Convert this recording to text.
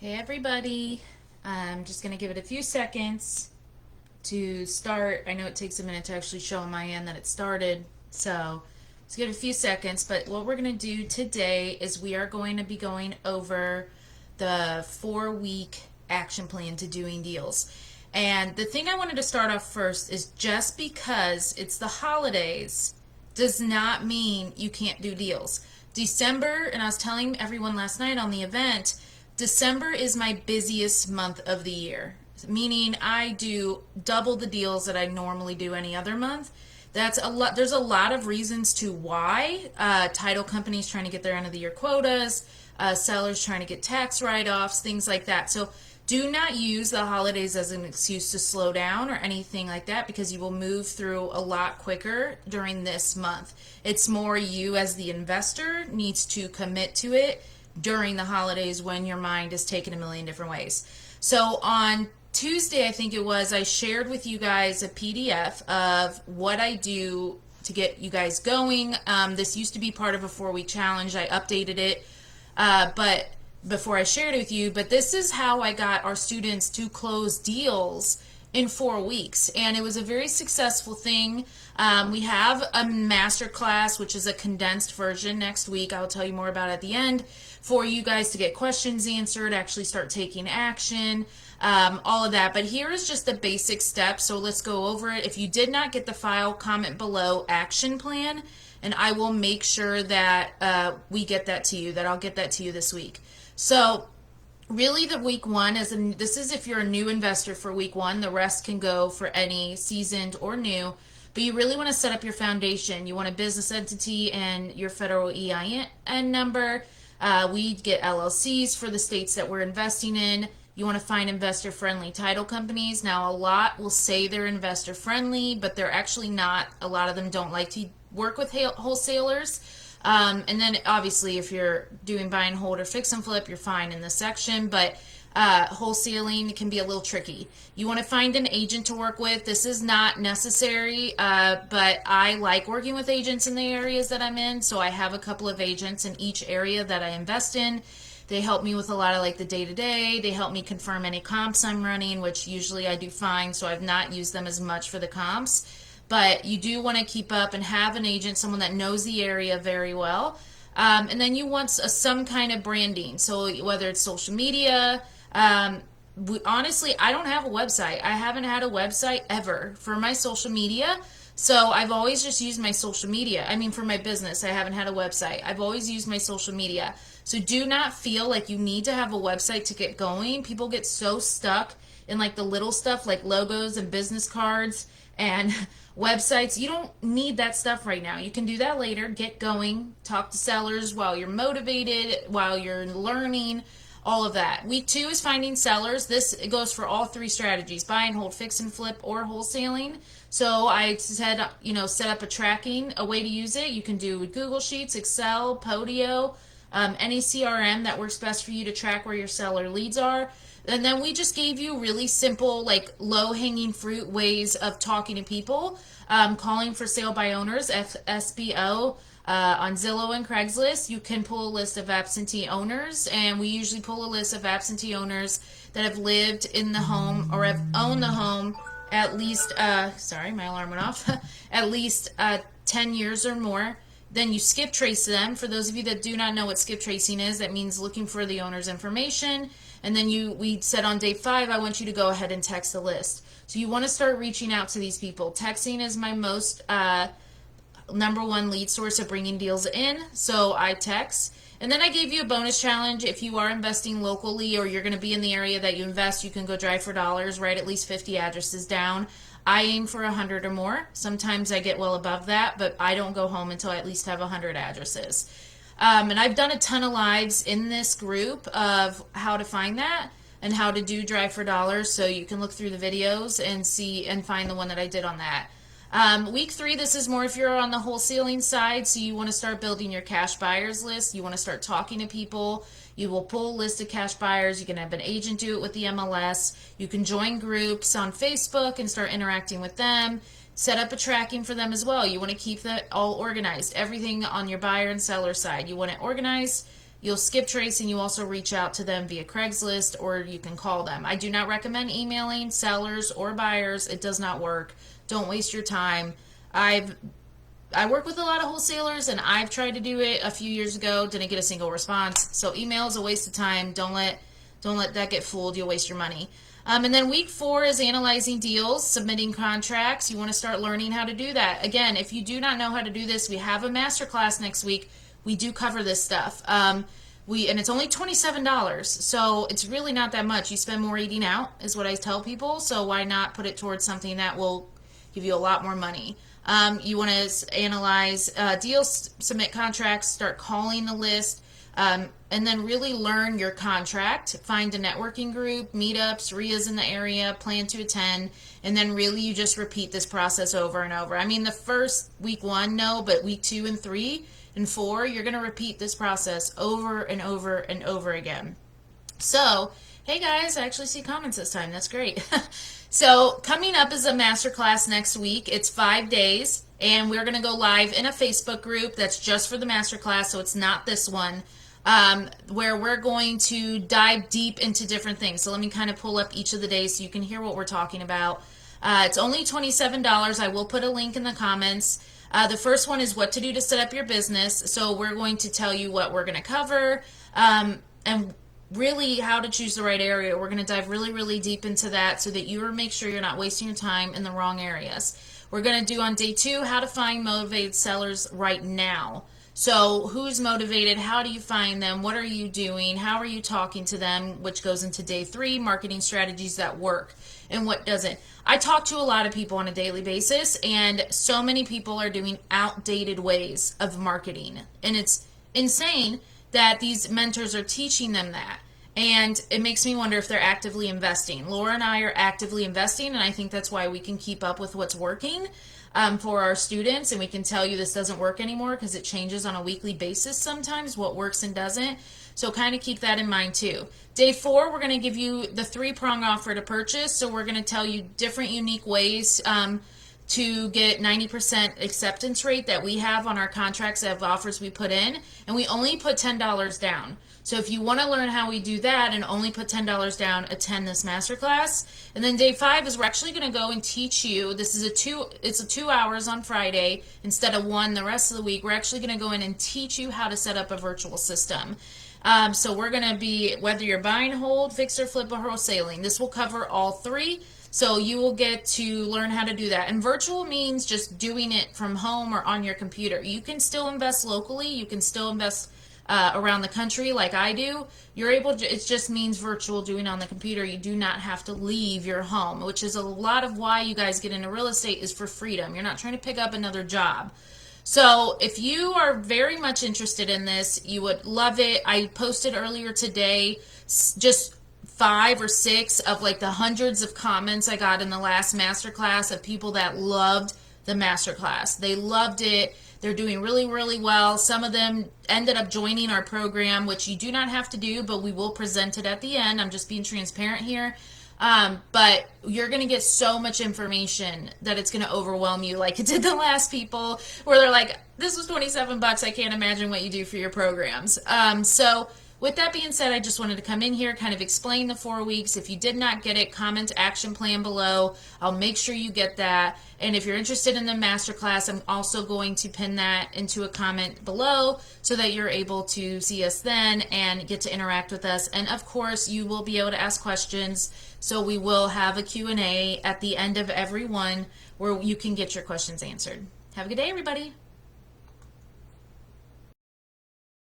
Hey everybody, I'm just going to give it a few seconds to start. I know it takes a minute to actually show on my end that it started, so let's give it a few seconds. But what we're going to do today is we are going to be going over the 4-week action plan to doing deals. And the thing I wanted to start off first is just because it's the holidays does not mean you can't do deals. December, and I was telling everyone last night on the event, December is my busiest month of the year, meaning I do double the deals that I normally do any other month. That's a lot. There's a lot of reasons to why. Title companies trying to get their end of the year quotas, sellers trying to get tax write-offs, things like that. So do not use the holidays as an excuse to slow down or anything like that, because you will move through a lot quicker during this month. It's more you as the investor needs to commit to it during the holidays when your mind is taken a million different ways. So on Tuesday, I think it was, I shared with you guys a PDF of what I do to get you guys going. This used to be part of a 4-week challenge. I updated it, but before I shared it with you, but this is how I got our students to close deals in 4 weeks, and it was a very successful thing. We have a master class, which is a condensed version next week. I'll tell you more about it at the end, for you guys to get questions answered, actually start taking action, all of that. But here is just the basic steps, so let's go over it. If you did not get the file, comment below action plan, and I will make sure that we get that to you, that I'll get that to you this week. So really the week one, this is if you're a new investor for week one. The rest can go for any seasoned or new. But you really want to set up your foundation. You want a business entity and your federal EIN number. We get LLCs for the states that we're investing in. You want to find investor-friendly title companies. Now, a lot will say they're investor-friendly, but they're actually not. A lot of them don't like to work with wholesalers. And then, obviously, if you're doing buy and hold or fix and flip, you're fine in this section. But wholesaling can be a little tricky. You want to find an agent to work with. This is not necessary, but I like working with agents in the areas that I'm in. So I have a couple of agents in each area that I invest in. They help me with a lot of like the day-to-day. They help me confirm any comps I'm running, which usually I do fine. So I've not used them as much for the comps. But you do want to keep up and have an agent, someone that knows the area very well. And then you want some kind of branding. So whether it's social media, honestly, I don't have a website. I haven't had a website ever for my social media. So I've always just used my social media. I mean, for my business, I haven't had a website. I've always used my social media. So do not feel like you need to have a website to get going. People get so stuck in like the little stuff like logos and business cards and websites. You don't need that stuff right now. You can do that later. Get going. Talk to sellers while you're motivated, while you're learning, all of that. Week 2 is finding sellers. This goes for all 3 strategies: buy and hold, fix and flip, or wholesaling. So I said, set up a way to use it. You can do Google Sheets, Excel, Podio, any CRM that works best for you to track where your seller leads are. And then we just gave you really simple, like low-hanging fruit ways of talking to people. Calling for sale by owners, SBO, on Zillow and Craigslist. You can pull a list of absentee owners, and we usually pull a list of absentee owners that have lived in the home or have owned the home at least, sorry, my alarm went off, at least 10 years or more. Then you skip trace them. For those of you that do not know what skip tracing is, that means looking for the owner's information. And then we said on day 5, I want you to go ahead and text the list. So you want to start reaching out to these people. Texting is my most number one lead source of bringing deals in. So I text. And then I gave you a bonus challenge. If you are investing locally or you're going to be in the area that you invest, you can go drive for dollars, write at least 50 addresses down. I aim for 100 or more. Sometimes I get well above that, but I don't go home until I at least have 100 addresses. And I've done a ton of lives in this group of how to find that and how to do drive for dollars, so you can look through the videos and see and find the one that I did on that. Week 3, this is more if you're on the wholesaling side, so you want to start building your cash buyers list. You want to start talking to people. You will pull a list of cash buyers. You can have an agent do it with the MLS. You can join groups on Facebook and start interacting with them. Set up a tracking for them as well. You want to keep that all organized. Everything on your buyer and seller side. You want it organized. you'll skip trace and you also reach out to them via Craigslist, or you can call them. I do not recommend emailing sellers or buyers. It does not work. Don't waste your time. I work with a lot of wholesalers, and I've tried to do it a few years ago, didn't get a single response. So email is a waste of time. Don't let that get fooled. You'll waste your money. And then week 4 is analyzing deals, submitting contracts. You want to start learning how to do that. Again, if you do not know how to do this, we have a masterclass next week. We do cover this stuff. And it's only $27, so it's really not that much. You spend more eating out, is what I tell people. So why not put it towards something that will give you a lot more money? You want to analyze deals, submit contracts, start calling the list, and then really learn your contract. Find a networking group, meetups, RIAs in the area, plan to attend, and then really you just repeat this process over and over. I mean, the first week 1, no, but week 2 and 3 and 4, you're going to repeat this process over and over and over again. So, hey guys, I actually see comments this time. That's great. So coming up is a masterclass next week. It's 5 days, and we're going to go live in a Facebook group that's just for the masterclass, so it's not this one, where we're going to dive deep into different things. So let me kind of pull up each of the days so you can hear what we're talking about. It's only $27. I will put a link in the comments. The first one is what to do to set up your business. So we're going to tell you what we're going to cover, and really how to choose the right area. We're going to dive really, really deep into that so that you make sure you're not wasting your time in the wrong areas. We're going to do on day 2 how to find motivated sellers right now. So who's motivated? How do you find them? What are you doing? How are you talking to them? Which goes into day 3, marketing strategies that work and what doesn't. I talk to a lot of people on a daily basis, and so many people are doing outdated ways of marketing. And it's insane that these mentors are teaching them that. And it makes me wonder if they're actively investing. Laura and I are actively investing, and I think that's why we can keep up with what's working for our students, and we can tell you this doesn't work anymore because it changes on a weekly basis sometimes, what works and doesn't. So kind of keep that in mind too. Day 4, we're going to give you the 3-prong offer to purchase. So we're going to tell you different unique ways to get 90% acceptance rate that we have on our contracts of offers we put in, and we only put $10 down. So if you want to learn how we do that and only put $10 down, attend this masterclass. And then day 5 is we're actually going to go and teach you. This is it's 2 hours on Friday instead of 1 the rest of the week. We're actually going to go in and teach you how to set up a virtual system. So we're going to be, whether you're buying, hold, fix, or flip, or wholesaling, this will cover all 3. So you will get to learn how to do that. And virtual means just doing it from home or on your computer. You can still invest locally. You can still invest around the country like I do. You're able to, it just means virtual, doing on the computer. You do not have to leave your home, which is a lot of why you guys get into real estate, is for freedom. You're not trying to pick up another job. So if you are very much interested in this, you would love it. I posted earlier today just 5 or 6 of like the hundreds of comments I got in the last masterclass of people that loved the masterclass. They loved it. They're doing really, really well. Some of them ended up joining our program, which you do not have to do, but we will present it at the end. I'm just being transparent here. But you're going to get so much information that it's going to overwhelm you, like it did the last people, where they're like, this was $27. I can't imagine what you do for your programs. So with that being said, I just wanted to come in here, kind of explain the 4 weeks. If you did not get it, comment action plan below. I'll make sure you get that. And if you're interested in the masterclass, I'm also going to pin that into a comment below so that you're able to see us then and get to interact with us. And of course, you will be able to ask questions. So we will have a Q&A at the end of every one where you can get your questions answered. Have a good day, everybody.